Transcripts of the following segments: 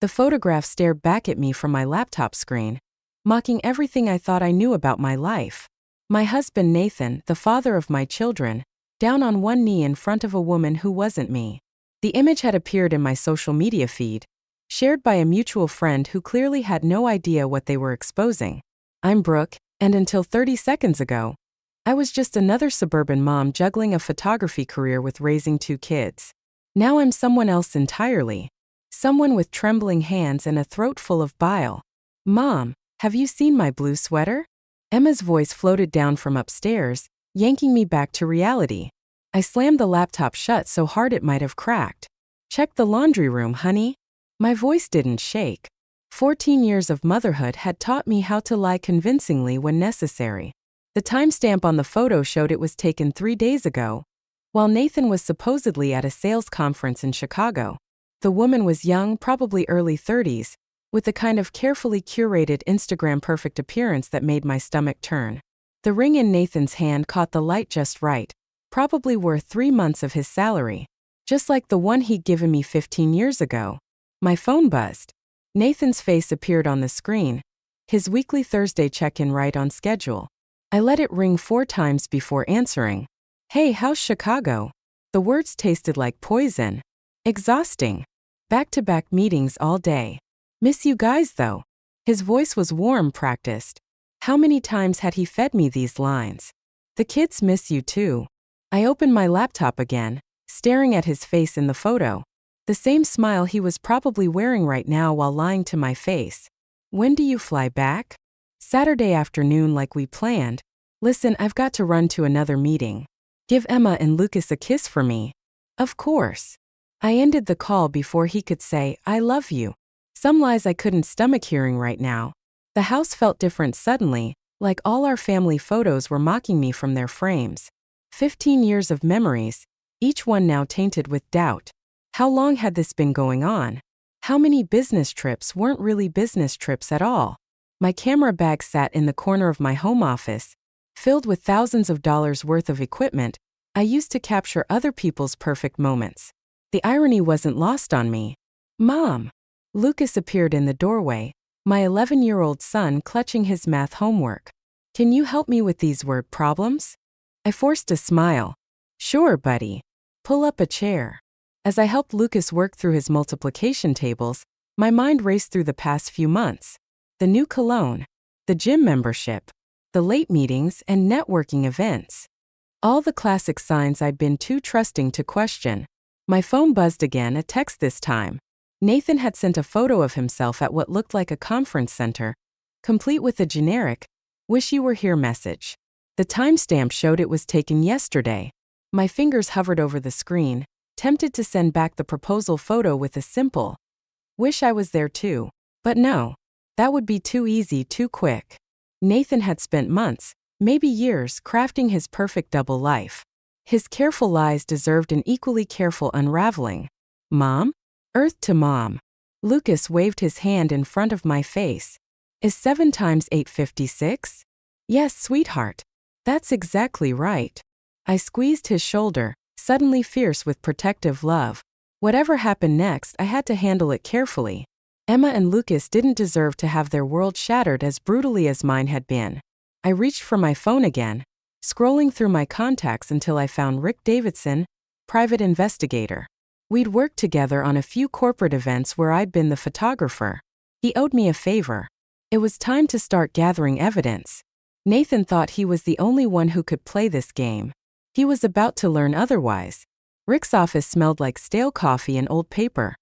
The photograph stared back at me from my laptop screen, mocking everything I thought I knew about my life. My husband Nathan, the father of my children, down on one knee in front of a woman who wasn't me. The image had appeared in my social media feed, shared by a mutual friend who clearly had no idea what they were exposing. I'm Brooke, and until 30 seconds ago, I was just another suburban mom juggling a photography career with raising 2 kids. Now I'm someone else entirely. Someone with trembling hands and a throat full of bile. Mom, have you seen my blue sweater? Emma's voice floated down from upstairs, yanking me back to reality. I slammed the laptop shut so hard it might have cracked. Check the laundry room, honey. My voice didn't shake. 14 years of motherhood had taught me how to lie convincingly when necessary. The timestamp on the photo showed it was taken 3 days ago, while Nathan was supposedly at a sales conference in Chicago. The woman was young, probably early 30s, with the kind of carefully curated Instagram-perfect appearance that made my stomach turn. The ring in Nathan's hand caught the light just right, probably worth 3 months of his salary, just like the one he'd given me 15 years ago. My phone buzzed. Nathan's face appeared on the screen, his weekly Thursday check-in right on schedule. I let it ring 4 times before answering. Hey, how's Chicago? The words tasted like poison. Exhausting. Back-to-back meetings all day. Miss you guys though. His voice was warm, practiced. How many times had he fed me these lines? The kids miss you too. I opened my laptop again, staring at his face in the photo. The same smile he was probably wearing right now while lying to my face. When do you fly back? Saturday afternoon like we planned. Listen, I've got to run to another meeting. Give Emma and Lucas a kiss for me. Of course. I ended the call before he could say, I love you. Some lies I couldn't stomach hearing right now. The house felt different suddenly, like all our family photos were mocking me from their frames. 15 years of memories, each one now tainted with doubt. How long had this been going on? How many business trips weren't really business trips at all? My camera bag sat in the corner of my home office, filled with thousands of dollars worth of equipment I used to capture other people's perfect moments. The irony wasn't lost on me. Mom! Lucas appeared in the doorway, my 11-year-old son clutching his math homework. Can you help me with these word problems? I forced a smile. Sure, buddy. Pull up a chair. As I helped Lucas work through his multiplication tables, my mind raced through the past few months. The new cologne, the gym membership, the late meetings and networking events. All the classic signs I'd been too trusting to question. My phone buzzed again, a text this time. Nathan had sent a photo of himself at what looked like a conference center, complete with a generic, wish you were here message. The timestamp showed it was taken yesterday. My fingers hovered over the screen, tempted to send back the proposal photo with a simple, wish I was there too. But no, that would be too easy, too quick. Nathan had spent months, maybe years, crafting his perfect double life. His careful lies deserved an equally careful unraveling. Mom? Earth to Mom. Lucas waved his hand in front of my face. Is 7 times 8 56? Yes, sweetheart. That's exactly right. I squeezed his shoulder, suddenly fierce with protective love. Whatever happened next, I had to handle it carefully. Emma and Lucas didn't deserve to have their world shattered as brutally as mine had been. I reached for my phone again, scrolling through my contacts until I found Rick Davidson, private investigator. We'd worked together on a few corporate events where I'd been the photographer. He owed me a favor. It was time to start gathering evidence. Nathan thought he was the only one who could play this game. He was about to learn otherwise. Rick's office smelled like stale coffee and old paper.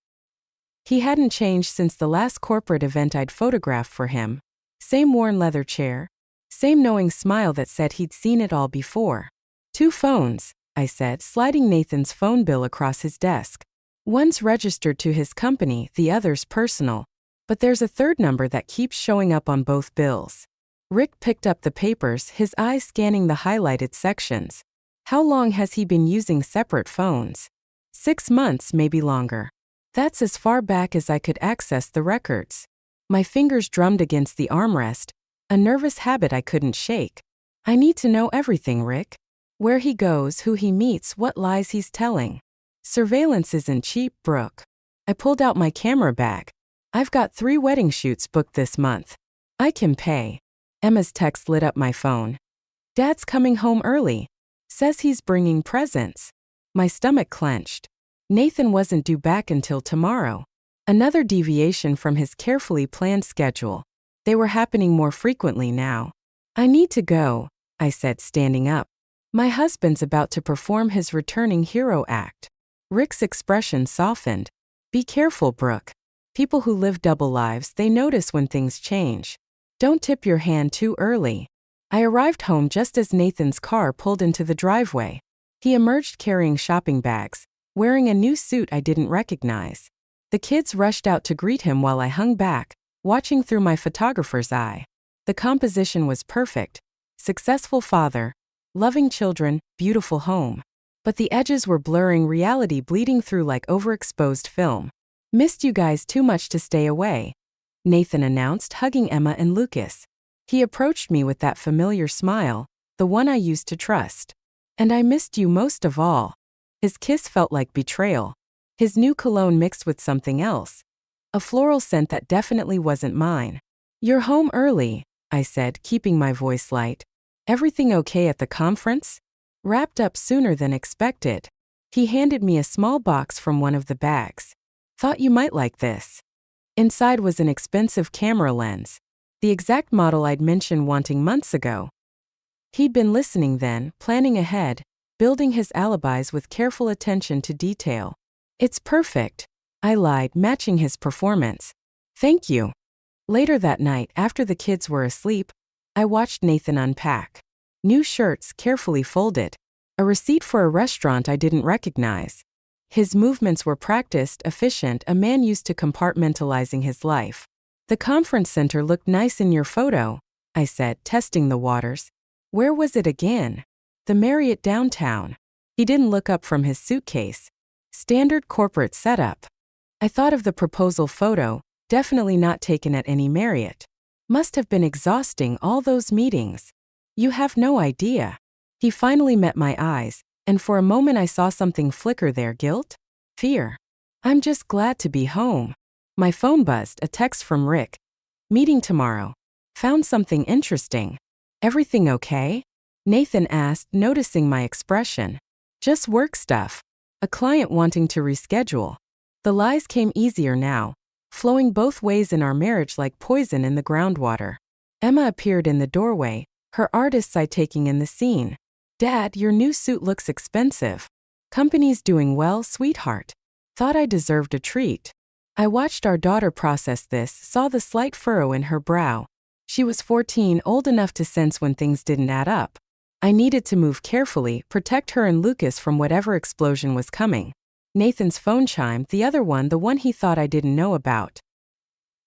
He hadn't changed since the last corporate event I'd photographed for him. Same worn leather chair. Same knowing smile that said he'd seen it all before. 2 phones, I said, sliding Nathan's phone bill across his desk. One's registered to his company, the other's personal. But there's a third number that keeps showing up on both bills. Rick picked up the papers, his eyes scanning the highlighted sections. How long has he been using separate phones? 6 months, maybe longer. That's as far back as I could access the records. My fingers drummed against the armrest, a nervous habit I couldn't shake. I need to know everything, Rick. Where he goes, who he meets, what lies he's telling. Surveillance isn't cheap, Brooke. I pulled out my camera bag. I've got 3 wedding shoots booked this month. I can pay. Emma's text lit up my phone. Dad's coming home early. Says he's bringing presents. My stomach clenched. Nathan wasn't due back until tomorrow. Another deviation from his carefully planned schedule. They were happening more frequently now. I need to go, I said, standing up. My husband's about to perform his returning hero act. Rick's expression softened. Be careful, Brooke. People who live double lives, they notice when things change. Don't tip your hand too early. I arrived home just as Nathan's car pulled into the driveway. He emerged carrying shopping bags, wearing a new suit I didn't recognize. The kids rushed out to greet him while I hung back, watching through my photographer's eye. The composition was perfect. Successful father, loving children, beautiful home. But the edges were blurring, reality bleeding through like overexposed film. Missed you guys too much to stay away, Nathan announced, hugging Emma and Lucas. He approached me with that familiar smile, the one I used to trust. And I missed you most of all. His kiss felt like betrayal. His new cologne mixed with something else. A floral scent that definitely wasn't mine. You're home early, I said, keeping my voice light. Everything okay at the conference? Wrapped up sooner than expected. He handed me a small box from one of the bags. Thought you might like this. Inside was an expensive camera lens. The exact model I'd mentioned wanting months ago. He'd been listening then, planning ahead, building his alibis with careful attention to detail. It's perfect, I lied, matching his performance. Thank you. Later that night, after the kids were asleep, I watched Nathan unpack. New shirts carefully folded. A receipt for a restaurant I didn't recognize. His movements were practiced, efficient, a man used to compartmentalizing his life. The conference center looked nice in your photo, I said, testing the waters. Where was it again? The Marriott downtown. He didn't look up from his suitcase. Standard corporate setup. I thought of the proposal photo, definitely not taken at any Marriott. Must have been exhausting, all those meetings. You have no idea. He finally met my eyes, and for a moment I saw something flicker there. Guilt? Fear? I'm just glad to be home. My phone buzzed, a text from Rick. Meeting tomorrow. Found something interesting. Everything okay? Nathan asked, noticing my expression. Just work stuff. A client wanting to reschedule. The lies came easier now, flowing both ways in our marriage like poison in the groundwater. Emma appeared in the doorway, her artist's eye taking in the scene. Dad, your new suit looks expensive. Company's doing well, sweetheart. Thought I deserved a treat. I watched our daughter process this, saw the slight furrow in her brow. She was 14, old enough to sense when things didn't add up. I needed to move carefully, protect her and Lucas from whatever explosion was coming. Nathan's phone chimed, the other one, the one he thought I didn't know about.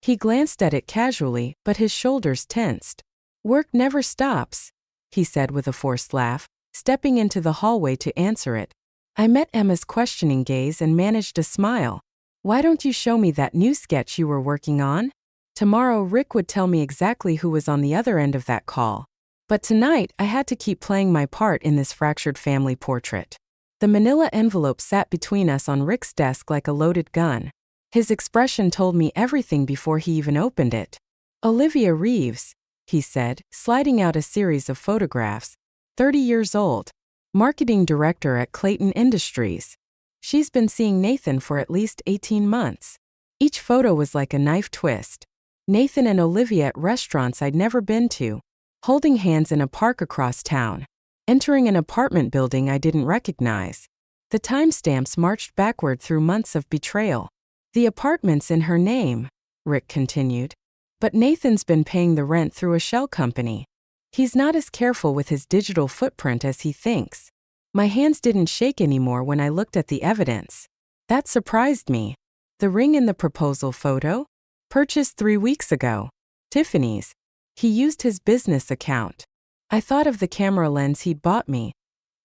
He glanced at it casually, but his shoulders tensed. Work never stops, he said with a forced laugh, stepping into the hallway to answer it. I met Emma's questioning gaze and managed a smile. Why don't you show me that new sketch you were working on? Tomorrow Rick would tell me exactly who was on the other end of that call. But tonight I had to keep playing my part in this fractured family portrait. The manila envelope sat between us on Rick's desk like a loaded gun. His expression told me everything before he even opened it. Olivia Reeves, he said, sliding out a series of photographs. 30 years old. Marketing director at Clayton Industries. She's been seeing Nathan for at least 18 months. Each photo was like a knife twist. Nathan and Olivia at restaurants I'd never been to. Holding hands in a park across town. Entering an apartment building I didn't recognize. The timestamps marched backward through months of betrayal. The apartment's in her name, Rick continued. But Nathan's been paying the rent through a shell company. He's not as careful with his digital footprint as he thinks. My hands didn't shake anymore when I looked at the evidence. That surprised me. The ring in the proposal photo? Purchased 3 weeks ago. Tiffany's. He used his business account. I thought of the camera lens he'd bought me.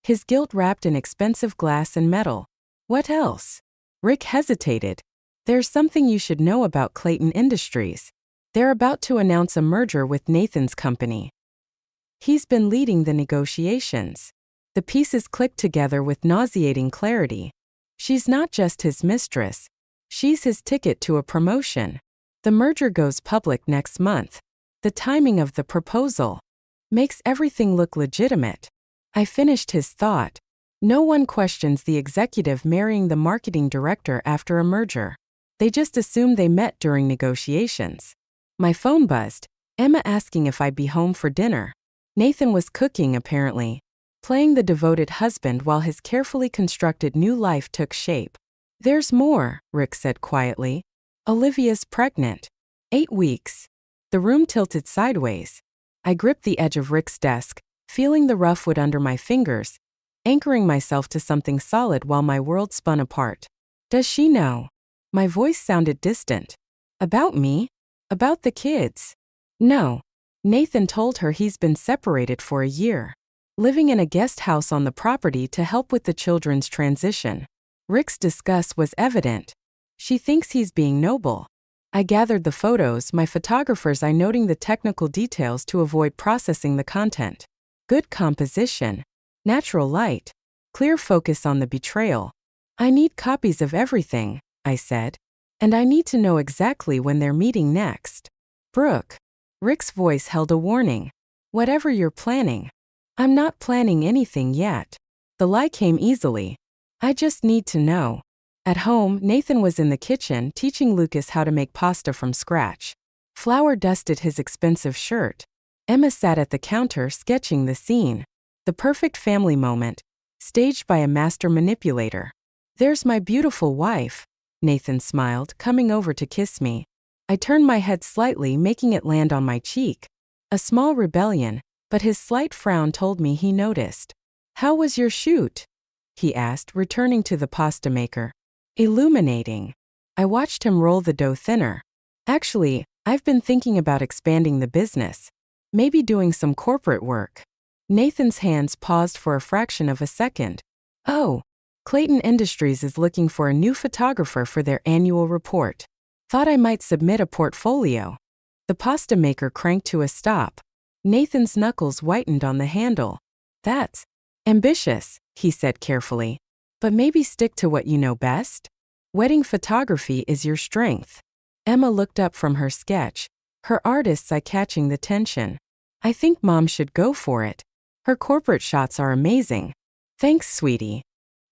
His guilt wrapped in expensive glass and metal. What else? Rick hesitated. There's something you should know about Clayton Industries. They're about to announce a merger with Nathan's company. He's been leading the negotiations. The pieces clicked together with nauseating clarity. She's not just his mistress. She's his ticket to a promotion. The merger goes public next month. The timing of the proposal makes everything look legitimate. I finished his thought. No one questions the executive marrying the marketing director after a merger. They just assume they met during negotiations. My phone buzzed. Emma asking if I'd be home for dinner. Nathan was cooking, apparently, playing the devoted husband while his carefully constructed new life took shape. There's more, Rick said quietly. Olivia's pregnant. 8 weeks. The room tilted sideways. I gripped the edge of Rick's desk, feeling the rough wood under my fingers, anchoring myself to something solid while my world spun apart. Does she know? My voice sounded distant. About me? About the kids? No. Nathan told her he's been separated for a year, living in a guest house on the property to help with the children's transition. Rick's disgust was evident. She thinks he's being noble. I gathered the photos, my photographers eye noting the technical details to avoid processing the content. Good composition. Natural light. Clear focus on the betrayal. I need copies of everything, I said. And I need to know exactly when they're meeting next. Brooke. Rick's voice held a warning. Whatever you're planning. I'm not planning anything yet. The lie came easily. I just need to know. At home, Nathan was in the kitchen teaching Lucas how to make pasta from scratch. Flour dusted his expensive shirt. Emma sat at the counter sketching the scene. The perfect family moment, staged by a master manipulator. There's my beautiful wife, Nathan smiled, coming over to kiss me. I turned my head slightly, making it land on my cheek. A small rebellion, but his slight frown told me he noticed. How was your shoot? He asked, returning to the pasta maker. Illuminating. I watched him roll the dough thinner. Actually, I've been thinking about expanding the business. Maybe doing some corporate work. Nathan's hands paused for a fraction of a second. Oh, Clayton Industries is looking for a new photographer for their annual report. Thought I might submit a portfolio. The pasta maker cranked to a stop. Nathan's knuckles whitened on the handle. That's ambitious, he said carefully. But maybe stick to what you know best? Wedding photography is your strength. Emma looked up from her sketch, her artist's eye catching the tension. I think Mom should go for it. Her corporate shots are amazing. Thanks, sweetie.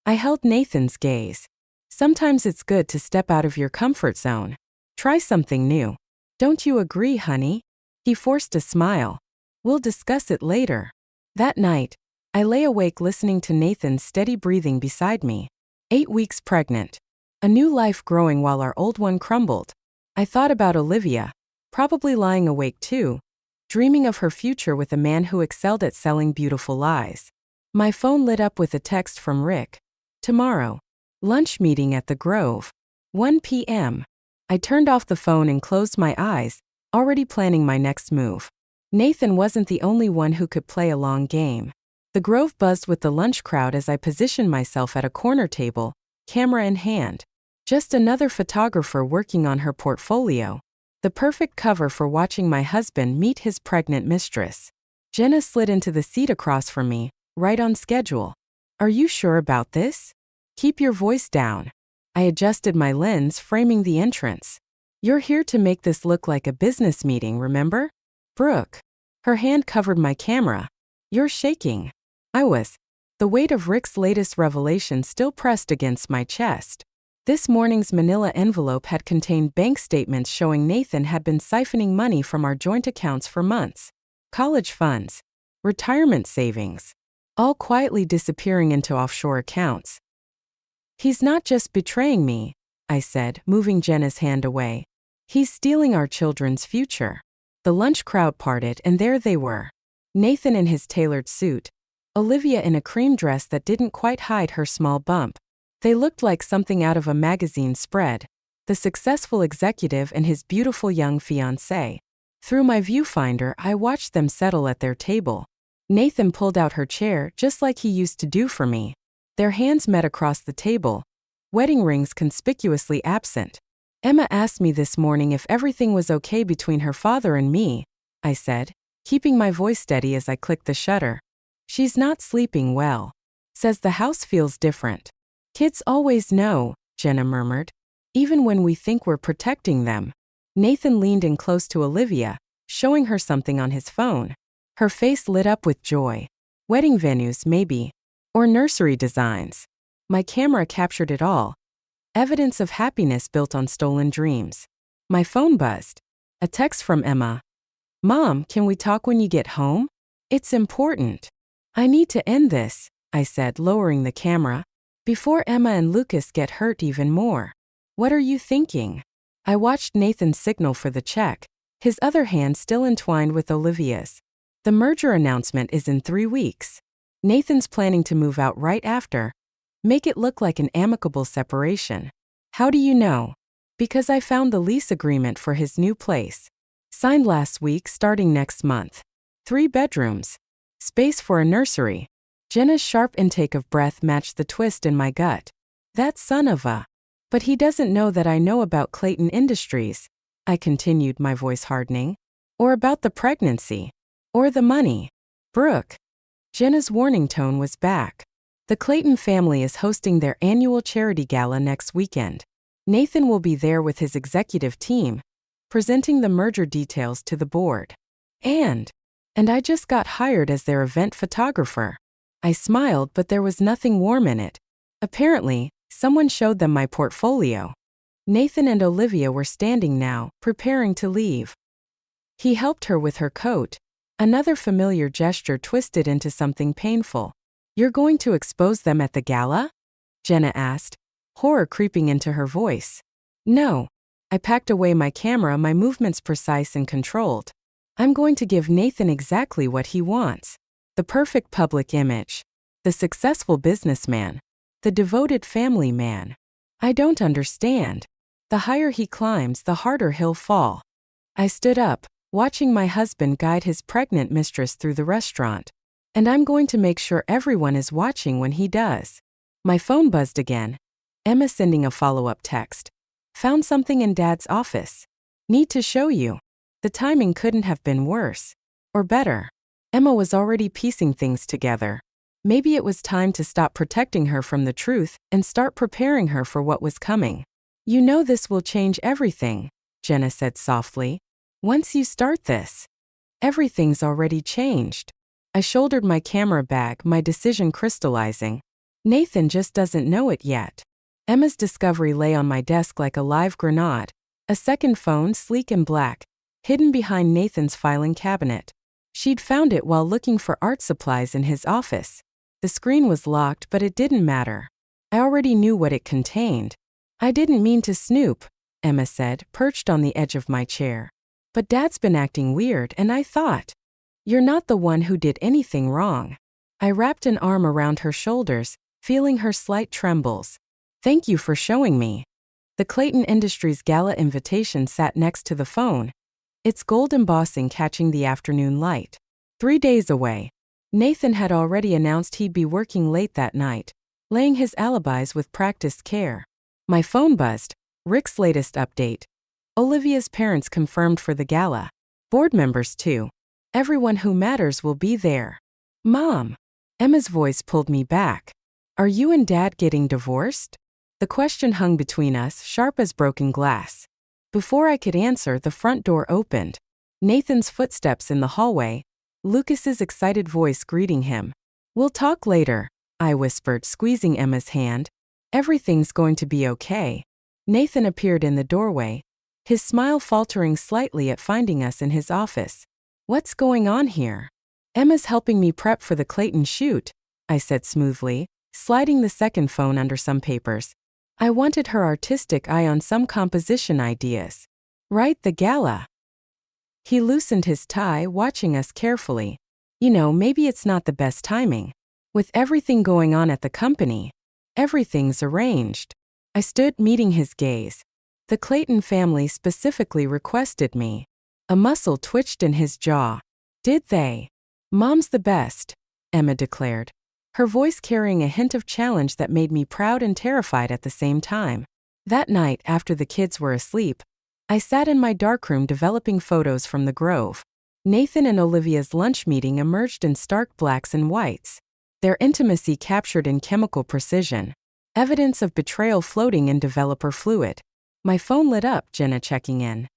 I held Nathan's gaze. Sometimes it's good to step out of your comfort zone. Try something new. Don't you agree, honey? He forced a smile. We'll discuss it later. That night, I lay awake listening to Nathan's steady breathing beside me. 8 weeks pregnant. A new life growing while our old one crumbled. I thought about Olivia, probably lying awake too, dreaming of her future with a man who excelled at selling beautiful lies. My phone lit up with a text from Rick. Tomorrow. Lunch meeting at the Grove. 1 p.m. I turned off the phone and closed my eyes, already planning my next move. Nathan wasn't the only one who could play a long game. The Grove buzzed with the lunch crowd as I positioned myself at a corner table, camera in hand. Just another photographer working on her portfolio. The perfect cover for watching my husband meet his pregnant mistress. Jenna slid into the seat across from me, right on schedule. Are you sure about this? Keep your voice down. I adjusted my lens, framing the entrance. You're here to make this look like a business meeting, remember? Brooke. Her hand covered my camera. You're shaking. I was. The weight of Rick's latest revelation still pressed against my chest. This morning's manila envelope had contained bank statements showing Nathan had been siphoning money from our joint accounts for months. College funds. Retirement savings. All quietly disappearing into offshore accounts. He's not just betraying me, I said, moving Jenna's hand away. He's stealing our children's future. The lunch crowd parted and there they were. Nathan in his tailored suit. Olivia in a cream dress that didn't quite hide her small bump. They looked like something out of a magazine spread. The successful executive and his beautiful young fiancée. Through my viewfinder, I watched them settle at their table. Nathan pulled out her chair just like he used to do for me. Their hands met across the table, wedding rings conspicuously absent. Emma asked me this morning if everything was okay between her father and me, I said, keeping my voice steady as I clicked the shutter. She's not sleeping well. Says the house feels different. Kids always know, Jenna murmured. Even when we think we're protecting them. Nathan leaned in close to Olivia, showing her something on his phone. Her face lit up with joy. Wedding venues, maybe. Or nursery designs. My camera captured it all. Evidence of happiness built on stolen dreams. My phone buzzed. A text from Emma. "Mom, can we talk when you get home? It's important." "I need to end this," I said, lowering the camera, "before Emma and Lucas get hurt even more." "What are you thinking?" I watched Nathan signal for the check, his other hand still entwined with Olivia's. The merger announcement is in 3 weeks. Nathan's planning to move out right after. Make it look like an amicable separation. How do you know? Because I found the lease agreement for his new place. Signed last week, starting next month. 3 bedrooms. Space for a nursery. Jenna's sharp intake of breath matched the twist in my gut. That son of a... But he doesn't know that I know about Clayton Industries, I continued, my voice hardening. Or about the pregnancy. Or the money. Brooke. Jenna's warning tone was back. The Clayton family is hosting their annual charity gala next weekend. Nathan will be there with his executive team, presenting the merger details to the board. And I just got hired as their event photographer. I smiled, but there was nothing warm in it. Apparently, someone showed them my portfolio. Nathan and Olivia were standing now, preparing to leave. He helped her with her coat. Another familiar gesture twisted into something painful. "You're going to expose them at the gala?" Jenna asked, horror creeping into her voice. "No." I packed away my camera, my movements precise and controlled. "I'm going to give Nathan exactly what he wants. The perfect public image. The successful businessman. The devoted family man. I don't understand. The higher he climbs, the harder he'll fall." I stood up, watching my husband guide his pregnant mistress through the restaurant. "And I'm going to make sure everyone is watching when he does." My phone buzzed again. Emma sending a follow-up text. "Found something in Dad's office. Need to show you." The timing couldn't have been worse. Or better. Emma was already piecing things together. Maybe it was time to stop protecting her from the truth and start preparing her for what was coming. "You know this will change everything," Jenna said softly. "Once you start this, everything's already changed." I shouldered my camera bag, my decision crystallizing. Nathan just doesn't know it yet. Emma's discovery lay on my desk like a live grenade. A second phone, sleek and black, hidden behind Nathan's filing cabinet. She'd found it while looking for art supplies in his office. The screen was locked, but it didn't matter. I already knew what it contained. "I didn't mean to snoop," Emma said, perched on the edge of my chair. "But Dad's been acting weird, and I thought, you're not the one who did anything wrong." I wrapped an arm around her shoulders, feeling her slight trembles. "Thank you for showing me." The Clayton Industries gala invitation sat next to the phone, its gold embossing catching the afternoon light. 3 days away. Nathan had already announced he'd be working late that night, laying his alibis with practiced care. My phone buzzed. Rick's latest update. Olivia's parents confirmed for the gala. Board members too. Everyone who matters will be there. "Mom." Emma's voice pulled me back. "Are you and Dad getting divorced?" The question hung between us, sharp as broken glass. Before I could answer, the front door opened. Nathan's footsteps in the hallway. Lucas's excited voice greeting him. "We'll talk later," I whispered, squeezing Emma's hand. "Everything's going to be okay." Nathan appeared in the doorway, his smile faltering slightly at finding us in his office. "What's going on here?" "Emma's helping me prep for the Clayton shoot," I said smoothly, sliding the second phone under some papers. I wanted her artistic eye on some composition ideas. "Right, the gala." He loosened his tie, watching us carefully. "You know, maybe it's not the best timing. With everything going on at the company, everything's arranged." I stood, meeting his gaze. "The Clayton family specifically requested me." A muscle twitched in his jaw. "Did they?" "Mom's the best," Emma declared, her voice carrying a hint of challenge that made me proud and terrified at the same time. That night, after the kids were asleep, I sat in my darkroom developing photos from the Grove. Nathan and Olivia's lunch meeting emerged in stark blacks and whites, their intimacy captured in chemical precision. Evidence of betrayal floating in developer fluid. My phone lit up, Jenna checking in.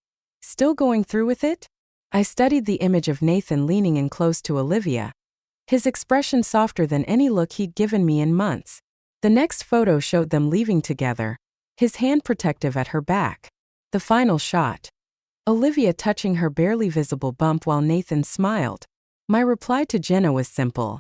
Still going through with it? I studied the image of Nathan leaning in close to Olivia, his expression softer than any look he'd given me in months. The next photo showed them leaving together, his hand protective at her back. The final shot. Olivia touching her barely visible bump while Nathan smiled. My reply to Jenna was simple.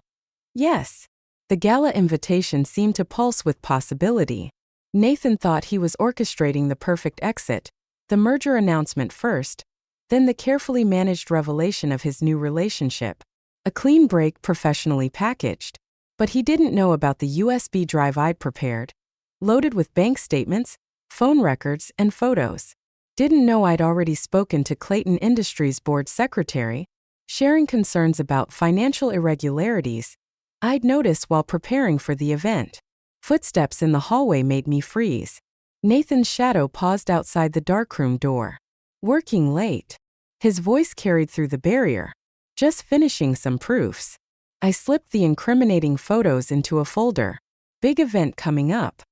Yes. The gala invitation seemed to pulse with possibility. Nathan thought he was orchestrating the perfect exit, the merger announcement first, then the carefully managed revelation of his new relationship. A clean break professionally packaged. But he didn't know about the USB drive I'd prepared, loaded with bank statements, phone records, and photos. Didn't know I'd already spoken to Clayton Industries board secretary, sharing concerns about financial irregularities I'd noticed while preparing for the event. Footsteps in the hallway made me freeze. Nathan's shadow paused outside the darkroom door. Working late. His voice carried through the barrier. Just finishing some proofs. I slipped the incriminating photos into a folder. Big event coming up.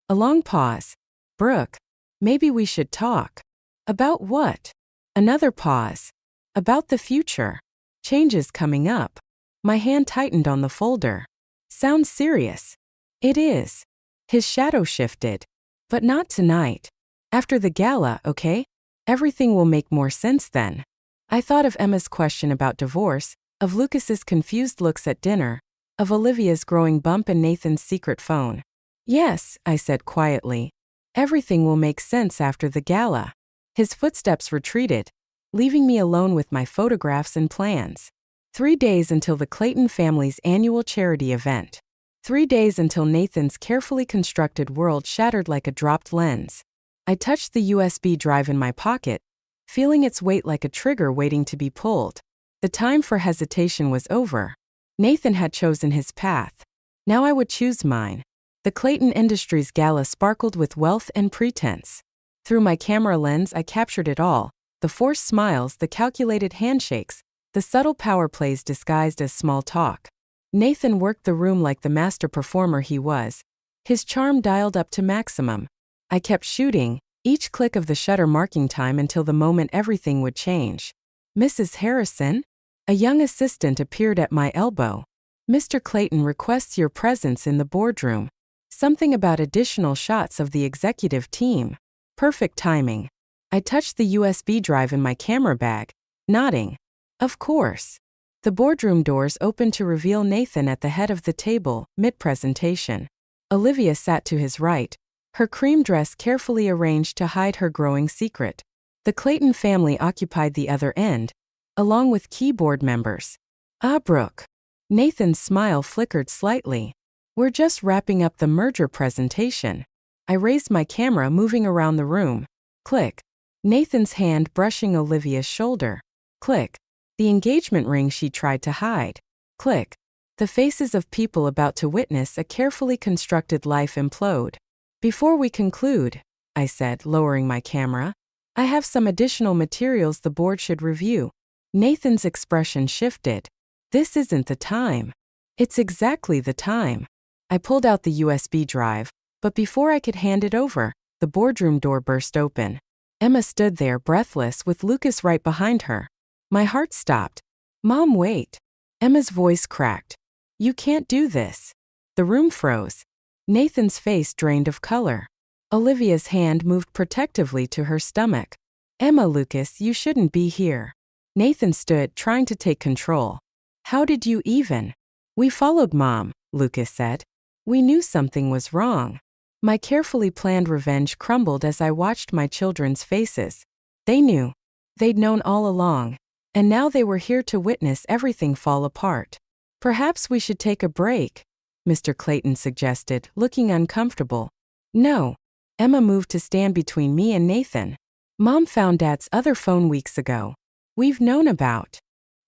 A long pause. Brooke, maybe we should talk. About what? Another pause. About the future. Changes coming up. My hand tightened on the folder. Sounds serious. It is. His shadow shifted. But not tonight. After the gala, okay? Everything will make more sense then. I thought of Emma's question about divorce, of Lucas's confused looks at dinner, of Olivia's growing bump and Nathan's secret phone. Yes, I said quietly. Everything will make sense after the gala. His footsteps retreated, leaving me alone with my photographs and plans. 3 days until the Clayton family's annual charity event. 3 days until Nathan's carefully constructed world shattered like a dropped lens. I touched the USB drive in my pocket, feeling its weight like a trigger waiting to be pulled. The time for hesitation was over. Nathan had chosen his path. Now I would choose mine. The Clayton Industries gala sparkled with wealth and pretense. Through my camera lens I captured it all, the forced smiles, the calculated handshakes, the subtle power plays disguised as small talk. Nathan worked the room like the master performer he was, his charm dialed up to maximum. I kept shooting, each click of the shutter marking time until the moment everything would change. Mrs. Harrison? A young assistant appeared at my elbow. Mr. Clayton requests your presence in the boardroom. Something about additional shots of the executive team. Perfect timing. I touched the USB drive in my camera bag, nodding. Of course. The boardroom doors opened to reveal Nathan at the head of the table, mid-presentation. Olivia sat to his right, her cream dress carefully arranged to hide her growing secret. The Clayton family occupied the other end, along with key board members. Ah, Brooke. Nathan's smile flickered slightly. We're just wrapping up the merger presentation. I raised my camera, moving around the room. Click. Nathan's hand brushing Olivia's shoulder. Click. The engagement ring she tried to hide. Click. The faces of people about to witness a carefully constructed life implode. Before we conclude, I said, lowering my camera, I have some additional materials the board should review. Nathan's expression shifted. This isn't the time. It's exactly the time. I pulled out the USB drive, but before I could hand it over, the boardroom door burst open. Emma stood there breathless with Lucas right behind her. My heart stopped. Mom, wait. Emma's voice cracked. You can't do this. The room froze. Nathan's face drained of color. Olivia's hand moved protectively to her stomach. Emma, Lucas, you shouldn't be here. Nathan stood, trying to take control. How did you even? We followed Mom, Lucas said. We knew something was wrong. My carefully planned revenge crumbled as I watched my children's faces. They knew. They'd known all along. And now they were here to witness everything fall apart. Perhaps we should take a break, Mr. Clayton suggested, looking uncomfortable. No. Emma moved to stand between me and Nathan. Mom found Dad's other phone weeks ago. We've known about.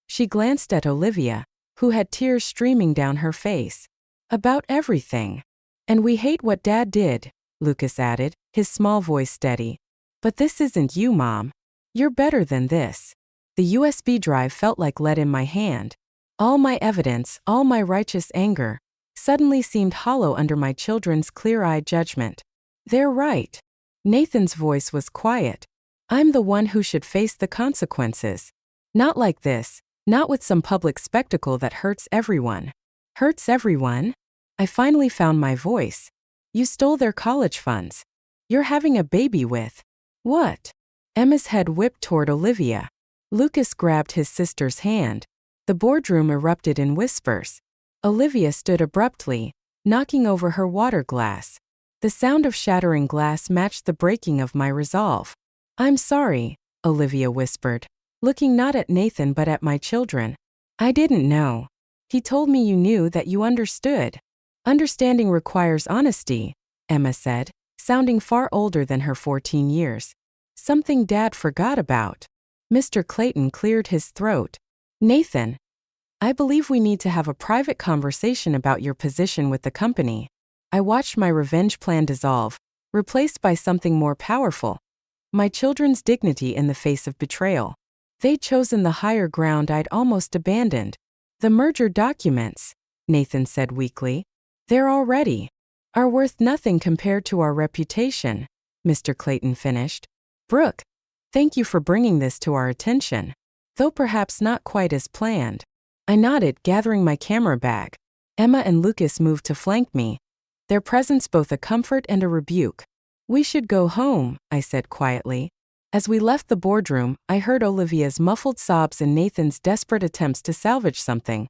She glanced at Olivia, who had tears streaming down her face. About everything. And we hate what Dad did, Lucas added, his small voice steady. But this isn't you, Mom. You're better than this. The USB drive felt like lead in my hand. All my evidence, all my righteous anger, suddenly seemed hollow under my children's clear-eyed judgment. They're right. Nathan's voice was quiet. I'm the one who should face the consequences. Not like this, not with some public spectacle that hurts everyone. Hurts everyone? I finally found my voice. You stole their college funds. You're having a baby with. What? Emma's head whipped toward Olivia. Lucas grabbed his sister's hand. The boardroom erupted in whispers. Olivia stood abruptly, knocking over her water glass. The sound of shattering glass matched the breaking of my resolve. I'm sorry, Olivia whispered, looking not at Nathan but at my children. I didn't know. He told me you knew, that you understood. Understanding requires honesty, Emma said, sounding far older than her 14 years. Something Dad forgot about. Mr. Clayton cleared his throat. Nathan, I believe we need to have a private conversation about your position with the company. I watched my revenge plan dissolve, replaced by something more powerful. My children's dignity in the face of betrayal. They'd chosen the higher ground I'd almost abandoned. The merger documents, Nathan said weakly. They're already are worth nothing compared to our reputation, Mr. Clayton finished. Brooke, thank you for bringing this to our attention, though perhaps not quite as planned. I nodded, gathering my camera bag. Emma and Lucas moved to flank me, their presence both a comfort and a rebuke. We should go home, I said quietly. As we left the boardroom, I heard Olivia's muffled sobs and Nathan's desperate attempts to salvage something.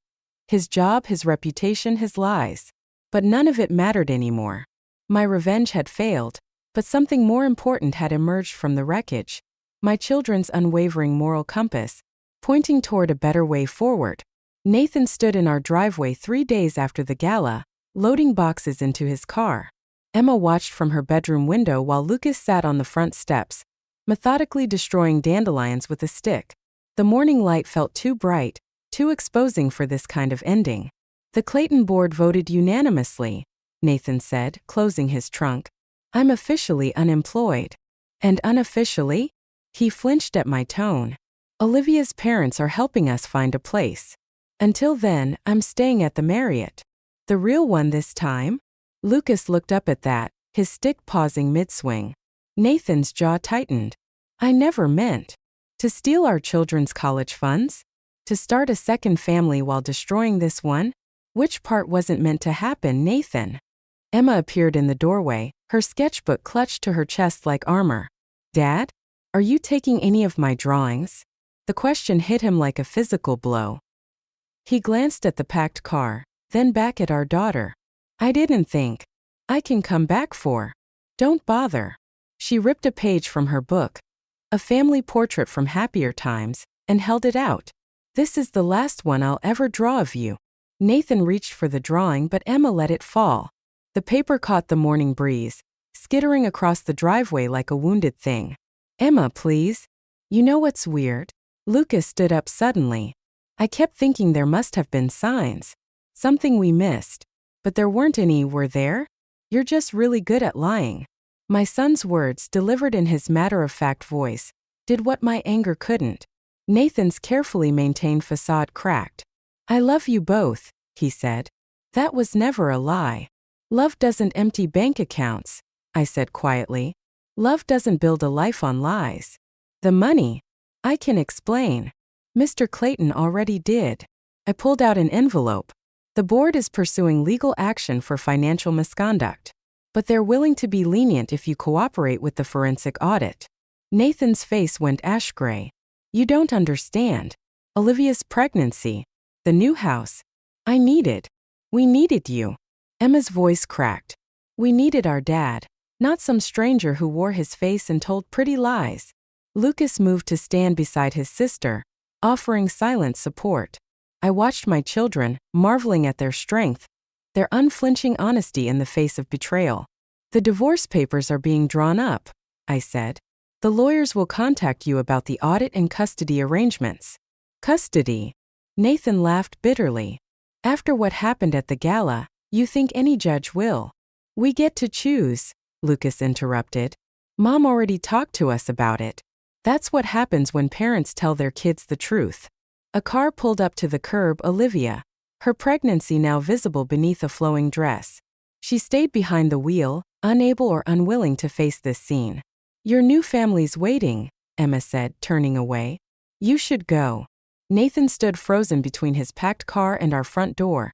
His job, his reputation, his lies. But none of it mattered anymore. My revenge had failed, but something more important had emerged from the wreckage. My children's unwavering moral compass, pointing toward a better way forward. Nathan stood in our driveway 3 days after the gala, loading boxes into his car. Emma watched from her bedroom window while Lucas sat on the front steps, methodically destroying dandelions with a stick. The morning light felt too bright, too exposing for this kind of ending. The Clayton board voted unanimously, Nathan said, closing his trunk. I'm officially unemployed. And unofficially? He flinched at my tone. Olivia's parents are helping us find a place. Until then, I'm staying at the Marriott. The real one this time? Lucas looked up at that, his stick pausing mid-swing. Nathan's jaw tightened. I never meant. To steal our children's college funds? To start a second family while destroying this one? Which part wasn't meant to happen, Nathan? Emma appeared in the doorway, her sketchbook clutched to her chest like armor. Dad? Are you taking any of my drawings? The question hit him like a physical blow. He glanced at the packed car, then back at our daughter. I didn't think. I can come back for. Don't bother. She ripped a page from her book, a family portrait from happier times, and held it out. This is the last one I'll ever draw of you. Nathan reached for the drawing, but Emma let it fall. The paper caught the morning breeze, skittering across the driveway like a wounded thing. Emma, please. You know what's weird? Lucas stood up suddenly. I kept thinking there must have been signs. Something we missed. But there weren't any, were there? You're just really good at lying. My son's words, delivered in his matter-of-fact voice, did what my anger couldn't. Nathan's carefully maintained facade cracked. I love you both, he said. That was never a lie. Love doesn't empty bank accounts, I said quietly. Love doesn't build a life on lies. The money? I can explain. Mr. Clayton already did. I pulled out an envelope. The board is pursuing legal action for financial misconduct. But they're willing to be lenient if you cooperate with the forensic audit. Nathan's face went ash gray. You don't understand. Olivia's pregnancy. The new house. We needed you. Emma's voice cracked. We needed our dad, not some stranger who wore his face and told pretty lies. Lucas moved to stand beside his sister, offering silent support. I watched my children, marveling at their strength, their unflinching honesty in the face of betrayal. The divorce papers are being drawn up, I said. The lawyers will contact you about the audit and custody arrangements. Custody? Nathan laughed bitterly. After what happened at the gala, you think any judge will? We get to choose, Lucas interrupted. Mom already talked to us about it. That's what happens when parents tell their kids the truth. A car pulled up to the curb. Olivia, her pregnancy now visible beneath a flowing dress. She stayed behind the wheel, unable or unwilling to face this scene. Your new family's waiting, Emma said, turning away. You should go. Nathan stood frozen between his packed car and our front door.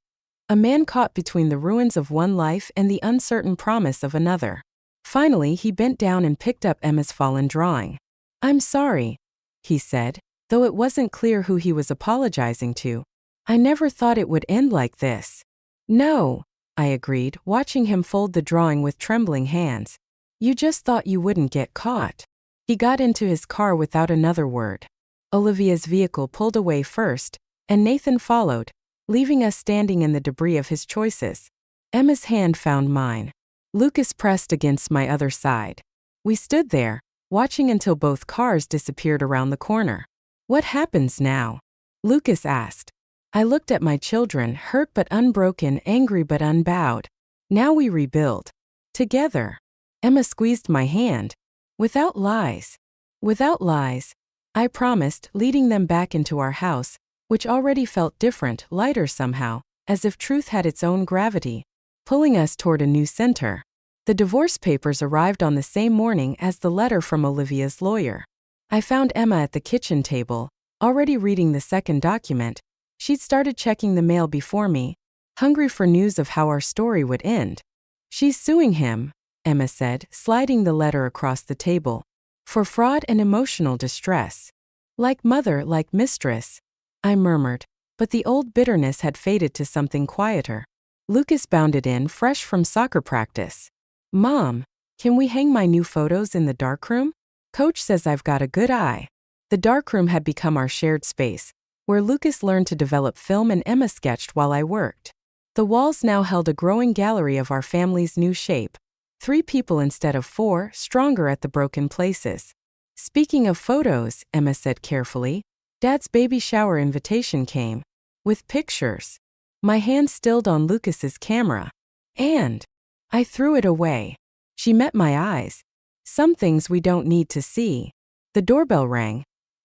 A man caught between the ruins of one life and the uncertain promise of another. Finally, he bent down and picked up Emma's fallen drawing. I'm sorry, he said, though it wasn't clear who he was apologizing to. I never thought it would end like this. No, I agreed, watching him fold the drawing with trembling hands. You just thought you wouldn't get caught. He got into his car without another word. Olivia's vehicle pulled away first, and Nathan followed, leaving us standing in the debris of his choices. Emma's hand found mine. Lucas pressed against my other side. We stood there, watching until both cars disappeared around the corner. What happens now? Lucas asked. I looked at my children, hurt but unbroken, angry but unbowed. Now we rebuild. Together. Emma squeezed my hand. Without lies. Without lies. I promised, leading them back into our house, which already felt different, lighter somehow, as if truth had its own gravity, pulling us toward a new center. The divorce papers arrived on the same morning as the letter from Olivia's lawyer. I found Emma at the kitchen table, already reading the second document. She'd started checking the mail before me, hungry for news of how our story would end. She's suing him, Emma said, sliding the letter across the table. For fraud and emotional distress. Like mother, like mistress, I murmured, but the old bitterness had faded to something quieter. Lucas bounded in, fresh from soccer practice. Mom, can we hang my new photos in the darkroom? Coach says I've got a good eye. The darkroom had become our shared space, where Lucas learned to develop film and Emma sketched while I worked. The walls now held a growing gallery of our family's new shape. 3 people instead of 4, stronger at the broken places. Speaking of photos, Emma said carefully, Dad's baby shower invitation came. With pictures. My hand stilled on Lucas's camera. And I threw it away. She met my eyes. Some things we don't need to see. The doorbell rang.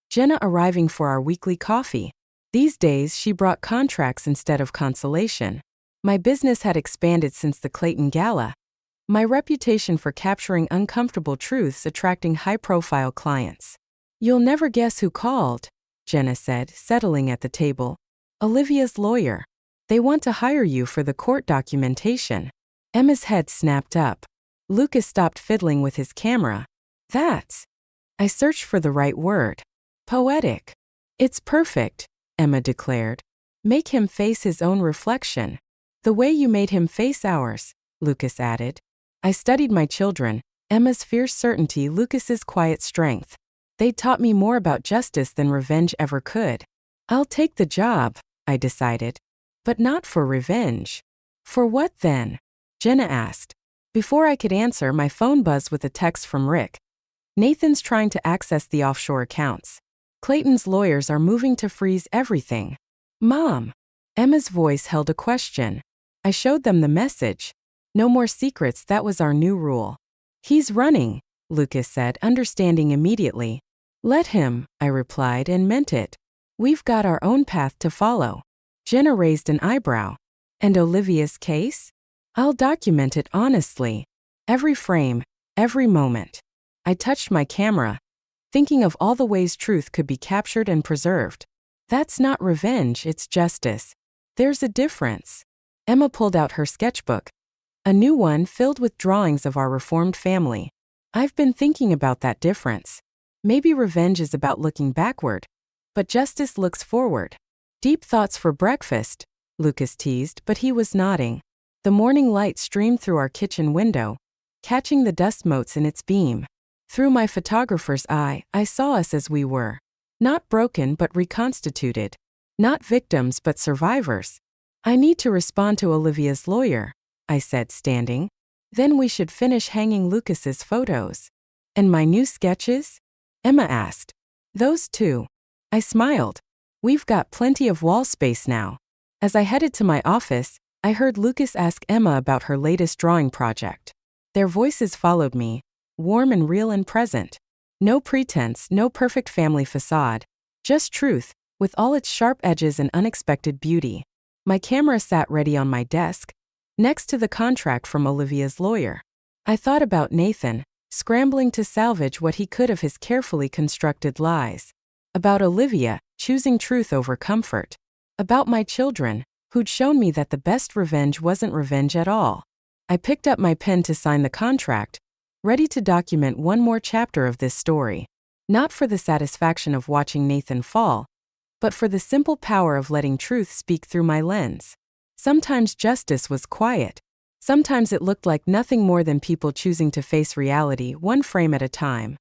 Jenna arriving for our weekly coffee. These days she brought contracts instead of consolation. My business had expanded since the Clayton Gala. My reputation for capturing uncomfortable truths attracting high-profile clients. You'll never guess who called, Jenna said, settling at the table. Olivia's lawyer. They want to hire you for the court documentation. Emma's head snapped up. Lucas stopped fiddling with his camera. That's. I searched for the right word. Poetic. It's perfect, Emma declared. Make him face his own reflection. The way you made him face ours, Lucas added. I studied my children, Emma's fierce certainty, Lucas's quiet strength. They taught me more about justice than revenge ever could. I'll take the job, I decided. But not for revenge. For what then? Jenna asked. Before I could answer, my phone buzzed with a text from Rick. Nathan's trying to access the offshore accounts. Clayton's lawyers are moving to freeze everything. Mom. Emma's voice held a question. I showed them the message. No more secrets, that was our new rule. He's running, Lucas said, understanding immediately. Let him, I replied and meant it. We've got our own path to follow. Jenna raised an eyebrow. And Olivia's case? I'll document it honestly. Every frame, every moment. I touched my camera, thinking of all the ways truth could be captured and preserved. That's not revenge, it's justice. There's a difference. Emma pulled out her sketchbook. A new one filled with drawings of our reformed family. I've been thinking about that difference. Maybe revenge is about looking backward, but justice looks forward. Deep thoughts for breakfast, Lucas teased, but he was nodding. The morning light streamed through our kitchen window, catching the dust motes in its beam. Through my photographer's eye, I saw us as we were. Not broken but reconstituted. Not victims but survivors. I need to respond to Olivia's lawyer, I said, standing. Then we should finish hanging Lucas's photos. And my new sketches? Emma asked. Those too. I smiled. We've got plenty of wall space now. As I headed to my office, I heard Lucas ask Emma about her latest drawing project. Their voices followed me, warm and real and present. No pretense, no perfect family facade. Just truth, with all its sharp edges and unexpected beauty. My camera sat ready on my desk, next to the contract from Olivia's lawyer. I thought about Nathan, scrambling to salvage what he could of his carefully constructed lies. About Olivia, choosing truth over comfort. About my children, who'd shown me that the best revenge wasn't revenge at all. I picked up my pen to sign the contract, ready to document one more chapter of this story. Not for the satisfaction of watching Nathan fall, but for the simple power of letting truth speak through my lens. Sometimes justice was quiet. Sometimes it looked like nothing more than people choosing to face reality one frame at a time.